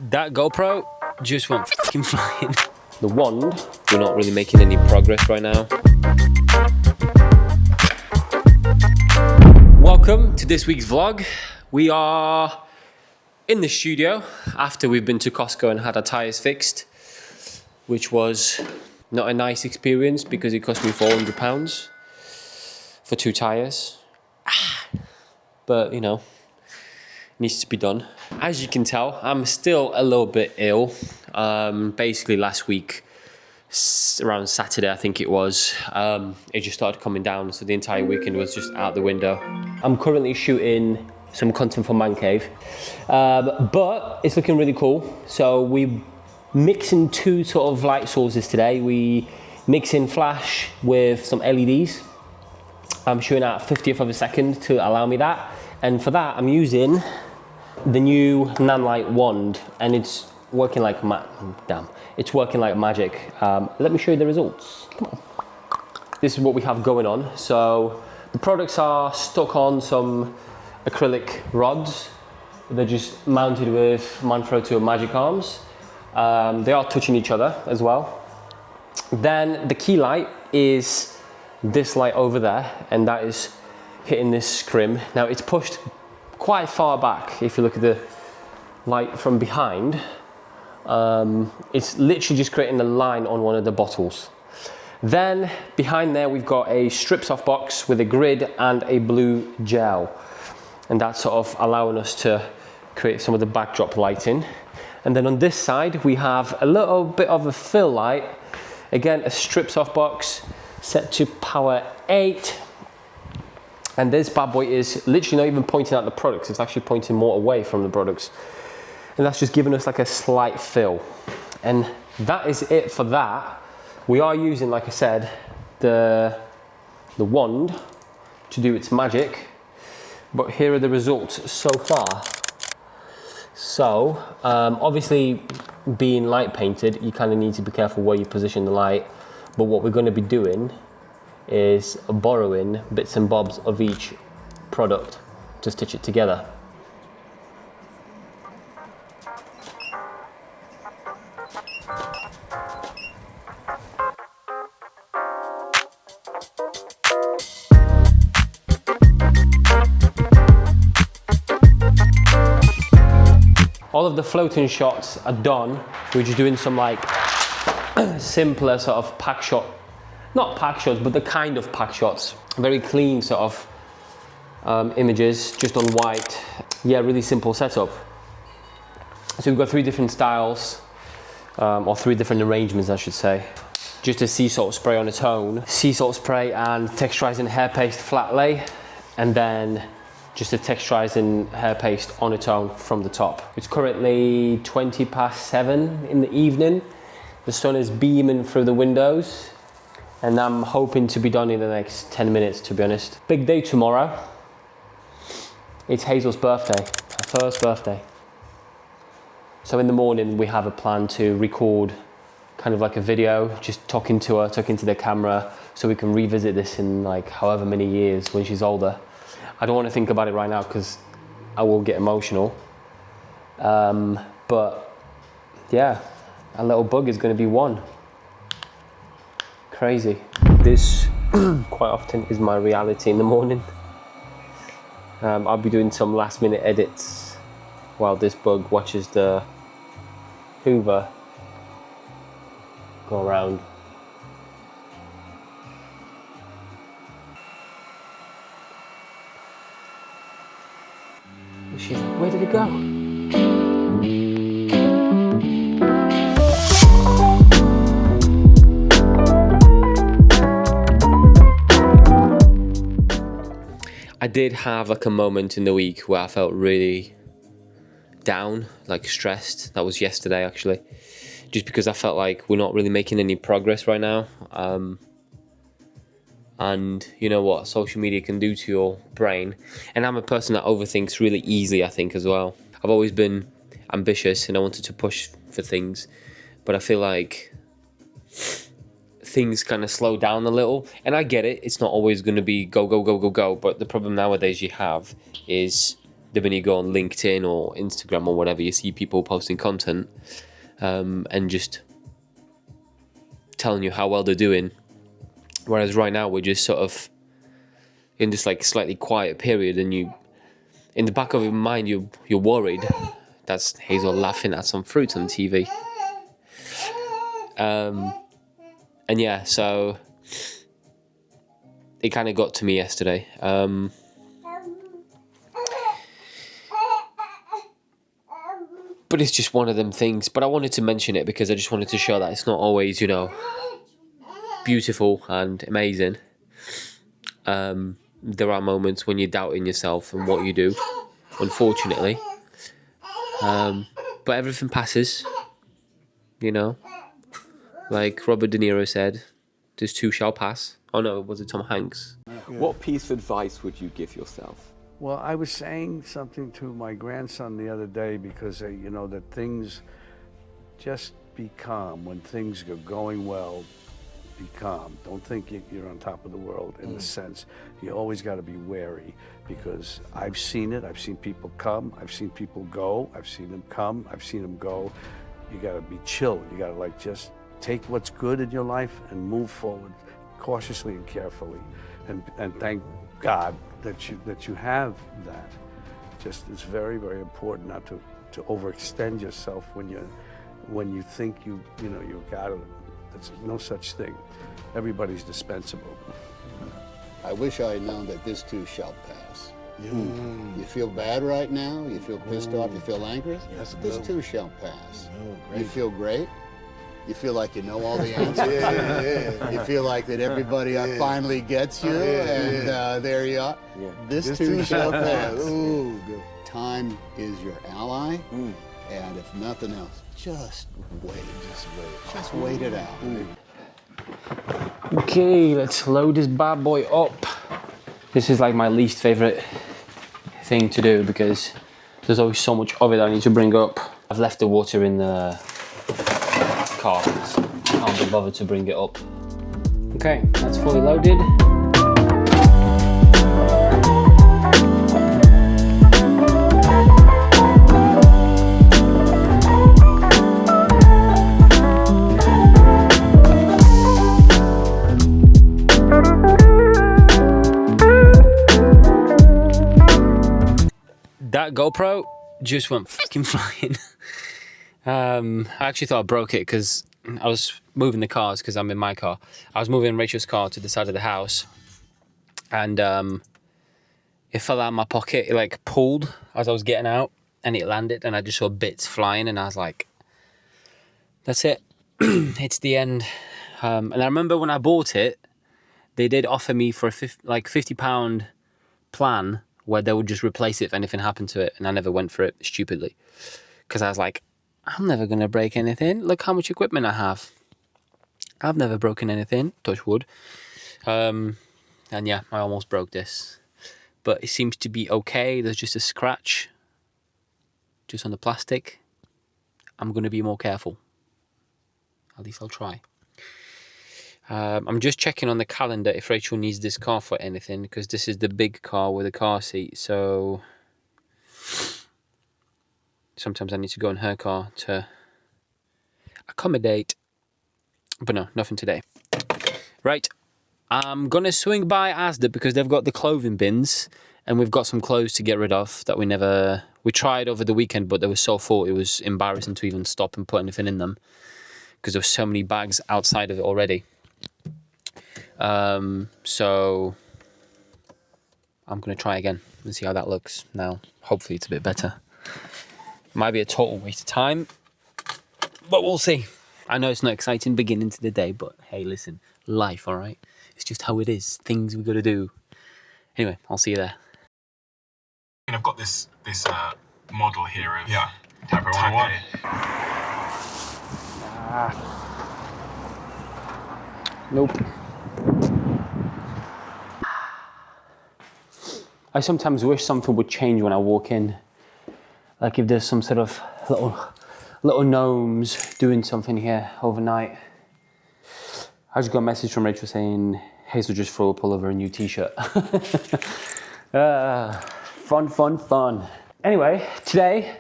That GoPro just went fucking flying. The wand, we're not really making any progress right now. Welcome to this week's vlog. We are in the studio after we've been to Costco and had our tyres fixed, which was not a nice experience because it cost me £400 for 2 tyres. But you know, needs to be done. As you can tell, I'm still a little bit ill. Basically last week, around Saturday I think it was, it just started coming down, so the entire weekend was just out the window. I'm currently shooting some content for ManCave, but it's looking really cool. So we mixing 2 sort of light sources today. We mix in flash with some LEDs. I'm shooting at 50th of a second to allow me that, and for that I'm using the new Nanlite wand, and it's working like it's working like magic. Let me show you the results. Come on. This is what we have going on. So the products are stuck on some acrylic rods. They're just mounted with Manfrotto magic arms. They are touching each other as well. Then the key light is this light over there, and that is hitting this scrim. Now it's pushed quite far back. If you look at the light from behind, it's literally just creating a line on one of the bottles. Then behind there we've got a strip soft box with a grid and a blue gel, and that's sort of allowing us to create some of the backdrop lighting. And then on this side we have a little bit of a fill light, again a strip soft box set to power 8. And this bad boy is literally not even pointing at the products, it's actually pointing more away from the products. And that's just giving us like a slight fill. And that is it for that. We are using, like I said, the wand to do its magic. But here are the results so far. So, obviously being light painted, you kind of need to be careful where you position the light. But what we're going to be doing is borrowing bits and bobs of each product to stitch it together. All of the floating shots are done. We're just doing some like simpler sort of pack shot, not pack shots, but the kind of pack shots. Very clean sort of images, just on white. Yeah, really simple setup. So we've got 3 different styles, or 3 different arrangements, I should say. Just a sea salt spray on its own, sea salt spray and texturizing hair paste flat lay, and then just a texturizing hair paste on its own from the top. It's currently 7:20 in the evening. The sun is beaming through the windows, and I'm hoping to be done in the next 10 minutes, to be honest. Big day tomorrow. It's Hazel's birthday, her first birthday. So in the morning we have a plan to record kind of like a video, just talking to her, talking to the camera, so we can revisit this in like however many years when she's older. I don't want to think about it right now because I will get emotional. But yeah, a little bug is going to be 1. Crazy. This quite often is my reality in the morning. I'll be doing some last minute edits while this bug watches the Hoover go around. Where did it go? I did have like a moment in the week where I felt really down, like stressed. That was yesterday actually, just because I felt like we're not really making any progress right now. And you know what social media can do to your brain. And I'm a person that overthinks really easily, I think, as well. I've always been ambitious and I wanted to push for things, but I feel like things kind of slow down a little. And I get it, it's not always going to be go, go, go, go, go. But the problem nowadays you have is then when you go on LinkedIn or Instagram or whatever, you see people posting content and just telling you how well they're doing. Whereas right now we're just sort of in this like slightly quiet period, and you, in the back of your mind, you're worried. That's Hazel laughing at some fruit on TV. And yeah, so it kind of got to me yesterday. But it's just one of them things. But I wanted to mention it because I just wanted to show that it's not always, you know, beautiful and amazing. There are moments when you're doubting yourself and what you do, unfortunately. But everything passes, you know. Like Robert De Niro said, this too shall pass. Oh no, was it Tom Hanks? What piece of advice would you give yourself? Well, I was saying something to my grandson the other day because, you know, that things, just be calm. When things are going well, be calm. Don't think you're on top of the world in the sense. You always got to be wary, because I've seen it. I've seen people come. I've seen people go. I've seen them come. I've seen them go. You got to be chill. You got to like just take what's good in your life and move forward cautiously and carefully, and thank God that you have that. Just it's very, very important not to overextend yourself when you think you know you got it. There's no such thing. Everybody's dispensable. I wish I had known that this too shall pass. You feel bad right now? You feel pissed off? You feel angry? This too shall pass. You feel great? You feel like you know all the answers? You feel like that everybody finally gets you, and there you are. This too shall pass. Time is your ally, and if nothing else, just wait. Just wait it out. Okay, let's load this bad boy up. This is like my least favorite thing to do because there's always so much of it I need to bring up. I've left the water in the car, so I can't be bothered to bring it up. Okay, that's fully loaded. That GoPro just went fucking flying. I actually thought I broke it because I was moving the cars, because I'm in my car. I was moving Rachel's car to the side of the house, and it fell out of my pocket. It like pulled as I was getting out, and it landed, and I just saw bits flying, and I was like, that's it. It's the end. And I remember when I bought it, they did offer me for a £50 plan where they would just replace it if anything happened to it, and I never went for it, stupidly, because I was like, I'm never going to break anything. Look how much equipment I have. I've never broken anything, touch wood. And yeah, I almost broke this. But it seems to be okay. There's just a scratch just on the plastic. I'm going to be more careful. At least I'll try. I'm just checking on the calendar if Rachel needs this car for anything, because this is the big car with a car seat. So sometimes I need to go in her car to accommodate. But no, nothing today. Right, I'm going to swing by Asda because they've got the clothing bins, and we've got some clothes to get rid of that we tried over the weekend, but they were so full it was embarrassing to even stop and put anything in them because there were so many bags outside of it already. So I'm going to try again and see how that looks now. Hopefully it's a bit better. Might be a total waste of time, but we'll see. I know it's not exciting beginning to the day, but hey, listen, life, all right? It's just how it is. Things we got to do. Anyway, I'll see you there. And I've got this model here of Type 101. Nope. I sometimes wish something would change when I walk in. Like if there's some sort of little gnomes doing something here overnight. I just got a message from Rachel saying Hazel just threw up all over a new t-shirt. Fun. Anyway, today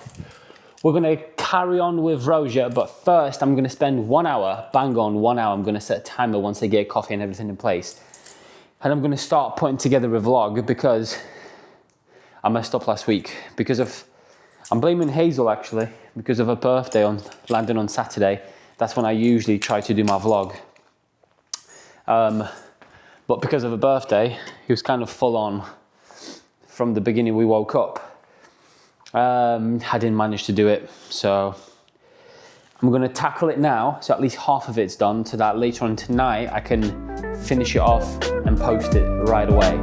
we're gonna carry on with Roja, but first I'm gonna spend 1 hour, bang on 1 hour. I'm gonna set a timer once I get coffee and everything in place. And I'm gonna start putting together a vlog because I messed up last week I'm blaming Hazel actually, because of her birthday landing on Saturday. That's when I usually try to do my vlog. But because of her birthday, it was kind of full on from the beginning we woke up. I didn't manage to do it, so I'm gonna tackle it now, so at least half of it's done, so that later on tonight I can finish it off and post it right away.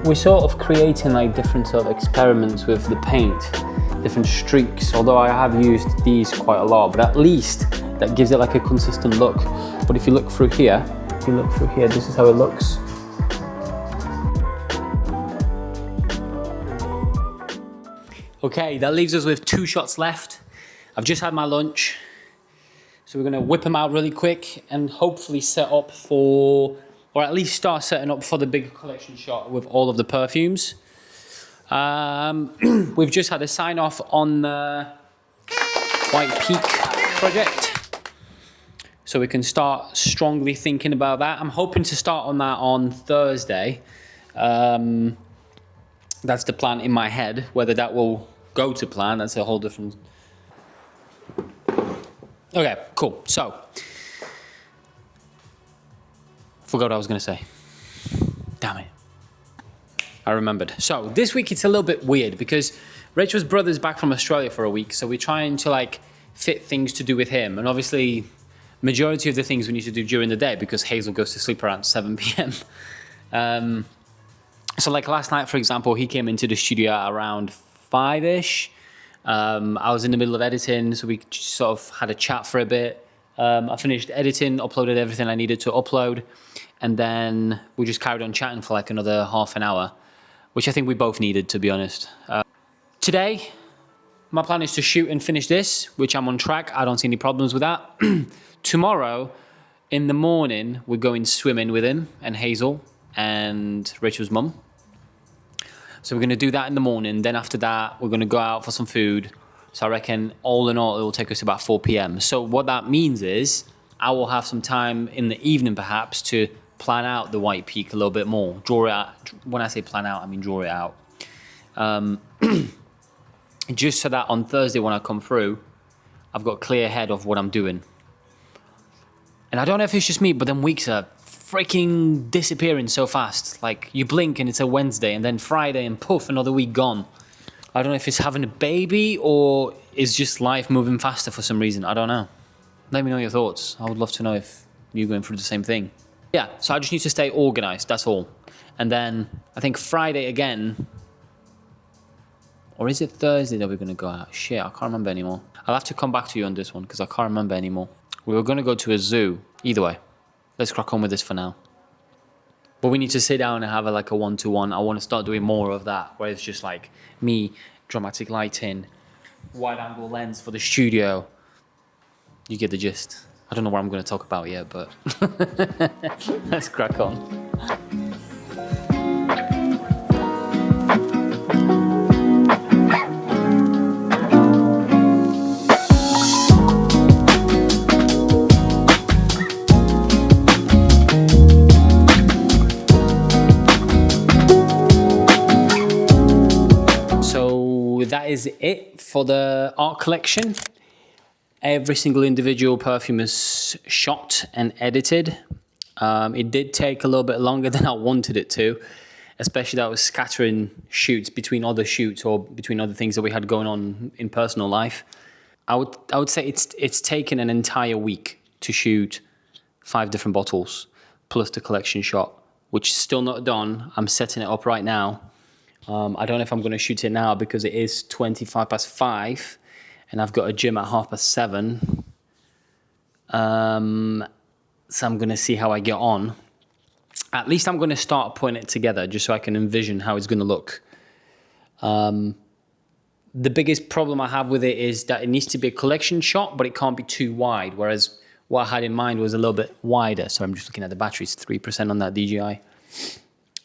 We're sort of creating like different sort of experiments with the paint, different streaks, although I have used these quite a lot, but at least that gives it like a consistent look. But if you look through here, this is how it looks. Okay, that leaves us with 2 shots left. I've just had my lunch, so we're gonna whip them out really quick and hopefully set up for, or at least start setting up for the big collection shot with all of the perfumes. We've just had a sign off on the White Peak project, so we can start strongly thinking about that. I'm hoping to start on that on Thursday. That's the plan in my head. Whether that will go to plan, that's a whole different... Okay, cool. So, forgot what I was gonna say. Damn it. I remembered. So this week it's a little bit weird because Rachel's brother's back from Australia for a week, so we're trying to like fit things to do with him, and obviously majority of the things we need to do during the day because Hazel goes to sleep around 7 p.m. So like last night, for example, he came into the studio at around 5-ish. I was in the middle of editing, so we sort of had a chat for a bit. I finished editing, uploaded everything I needed to upload, and then we just carried on chatting for like another half an hour, which I think we both needed, to be honest. Today, my plan is to shoot and finish this, which I'm on track. I don't see any problems with that. Tomorrow, in the morning, we're going swimming with him and Hazel and Rachel's mum. So we're gonna do that in the morning. Then after that, we're gonna go out for some food. So I reckon all in all, it will take us about 4 p.m. So what that means is I will have some time in the evening perhaps to plan out the White Peak a little bit more. Draw it out. When I say plan out, I mean draw it out. Just so that on Thursday when I come through, I've got a clear head of what I'm doing. And I don't know if it's just me, but them weeks are freaking disappearing so fast. Like you blink and it's a Wednesday, and then Friday and poof, another week gone. I don't know if it's having a baby or is just life moving faster for some reason. I don't know. Let me know your thoughts. I would love to know if you're going through the same thing. Yeah, so I just need to stay organized, that's all. And then I think Friday again, or is it Thursday that we're gonna go out? Shit, I can't remember anymore. I'll have to come back to you on this one because I can't remember anymore. We were gonna go to a zoo. Either way, let's crack on with this for now. But we need to sit down and have like a one-to-one. I want to start doing more of that, where it's just like me, dramatic lighting, wide-angle lens for the studio. You get the gist. I don't know what I'm going to talk about yet, but let's crack on. That is it for the art collection. Every single individual perfume is shot and edited. It did take a little bit longer than I wanted it to, especially that I was scattering shoots between other shoots or between other things that we had going on in personal life. I would say it's taken an entire week to shoot 5 different bottles plus the collection shot, which is still not done. I'm setting it up right now. I don't know if I'm going to shoot it now because it is 5:25 and I've got a gym at 7:30. So I'm going to see how I get on. At least I'm going to start putting it together just so I can envision how it's going to look. The biggest problem I have with it is that it needs to be a collection shot, but it can't be too wide. Whereas what I had in mind was a little bit wider. So I'm just looking at the batteries, 3% on that DJI.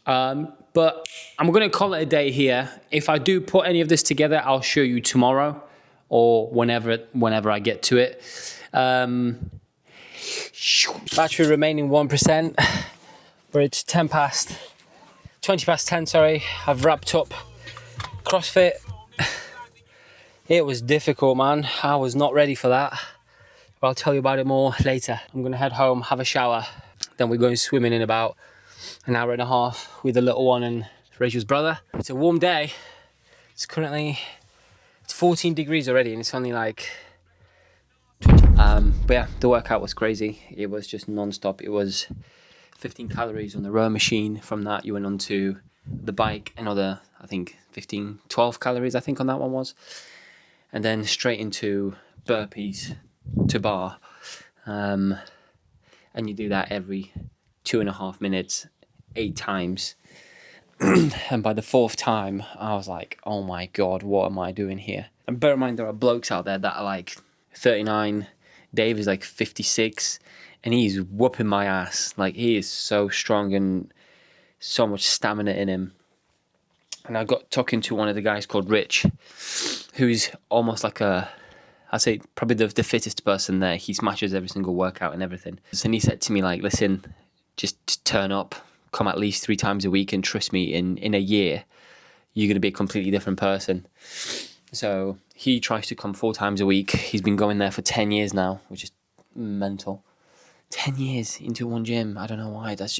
But I'm going to call it a day here. If I do put any of this together, I'll show you tomorrow or whenever I get to it. Battery remaining 1%, but it's 20 past 10, sorry. I've wrapped up CrossFit. It was difficult, man. I was not ready for that. But I'll tell you about it more later. I'm gonna head home, have a shower. Then we're going swimming in about an hour and a half with the little one and Rachel's brother. It's a warm day. It's currently 14 degrees already and it's only like 20. But yeah, the workout was crazy. It was just non-stop. It was 15 calories on the row machine. From that, you went on to the bike, another, I think, 12 calories, I think on that one was. And then straight into burpees to bar. And you do that every 2.5 minutes, 8 times. And by the 4th time, I was like, oh my God, what am I doing here? And bear in mind, there are blokes out there that are like 39. Dave is like 56. And he's whooping my ass. Like, he is so strong and so much stamina in him. And I got talking to one of the guys called Rich, who's almost like I'd say probably the fittest person there. He smashes every single workout and everything. And he said to me, like, listen, just turn up, come at least 3 times a week, and trust me, in a year, you're going to be a completely different person. So he tries to come 4 times a week. He's been going there for 10 years now, which is mental. 10 years into one gym. I don't know why. But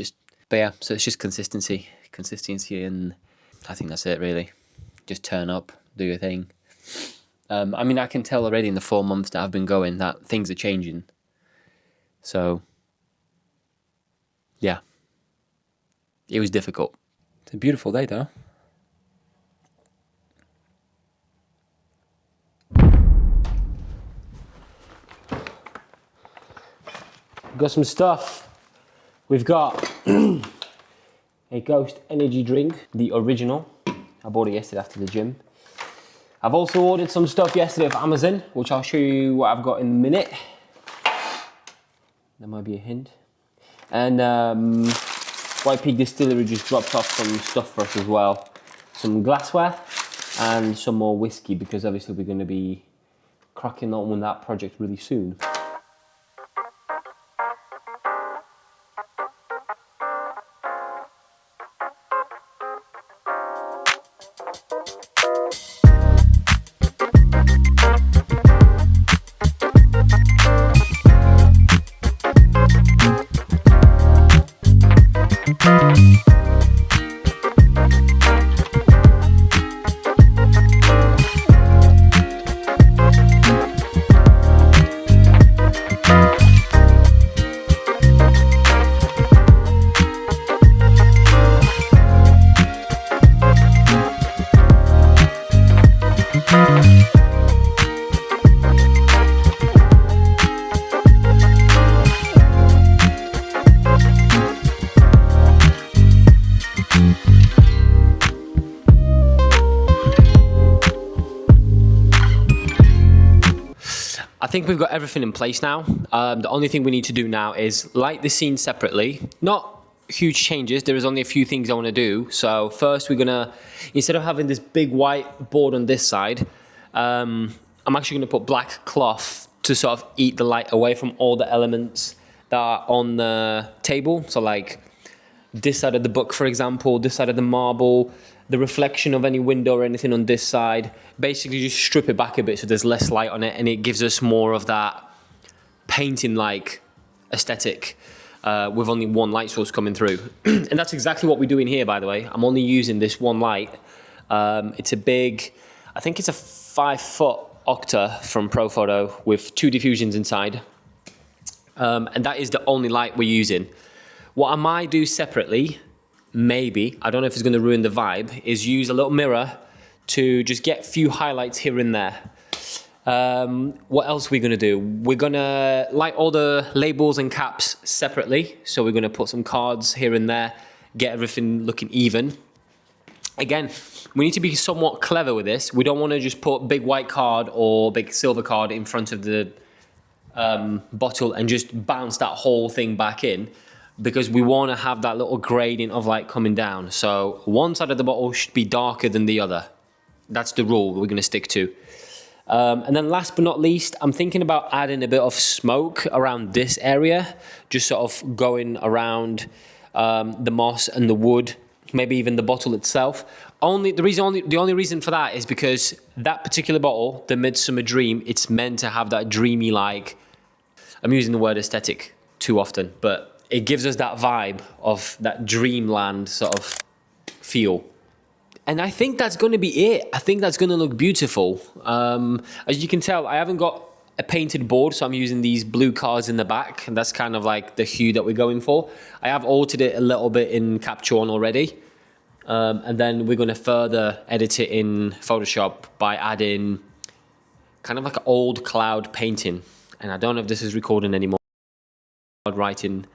yeah, so it's just consistency, and I think that's it, really. Just turn up, do your thing. I mean, I can tell already in the 4 months that I've been going that things are changing. So, yeah. It was difficult. It's a beautiful day, though. Got some stuff. We've got a Ghost energy drink, the original. I bought it yesterday after the gym. I've also ordered some stuff yesterday off Amazon, which I'll show you what I've got in a minute. That might be a hint. And White Peak Distillery just dropped off some stuff for us as well. Some glassware and some more whiskey, because obviously we're going to be cracking on that project really soon. I think we've got everything in place now. The only thing we need to do now is light the scene separately. Not huge changes. There is only a few things I want to do. So first we're going to, instead of having this big white board on this side, I'm actually going to put black cloth to sort of eat the light away from all the elements that are on the table. So like this side of the book, for example, this side of the marble, the reflection of any window or anything on this side. Basically just strip it back a bit so there's less light on it and it gives us more of that painting-like aesthetic with only one light source coming through. And that's exactly what we're doing here, by the way. I'm only using this one light. It's a big, I think it's a 5-foot Octa from Profoto with 2 diffusions inside. And that is the only light we're using. What I might do separately maybe, I don't know if it's going to ruin the vibe, is use a little mirror to just get a few highlights here and there. What else are we going to do? We're going to light all the labels and caps separately. So we're going to put some cards here and there, get everything looking even. Again, we need to be somewhat clever with this. We don't want to just put big white card or big silver card in front of the bottle and just bounce that whole thing back in, because we want to have that little gradient of light coming down. So one side of the bottle should be darker than the other. That's the rule we're going to stick to. And then last but not least, I'm thinking about adding a bit of smoke around this area, just sort of going around the moss and the wood, maybe even the bottle itself. The only reason for that is because that particular bottle, the Midsummer Dream, it's meant to have that dreamy, like, I'm using the word aesthetic too often, but it gives us that vibe of that dreamland sort of feel. And I think that's going to be it. I think that's going to look beautiful. As you can tell, I haven't got a painted board, so I'm using these blue cards in the back, and that's kind of like the hue that we're going for. I have altered it a little bit in Capture One already, and then we're going to further edit it in Photoshop by adding kind of like an old cloud painting. And I don't know if this is recording anymore. Writing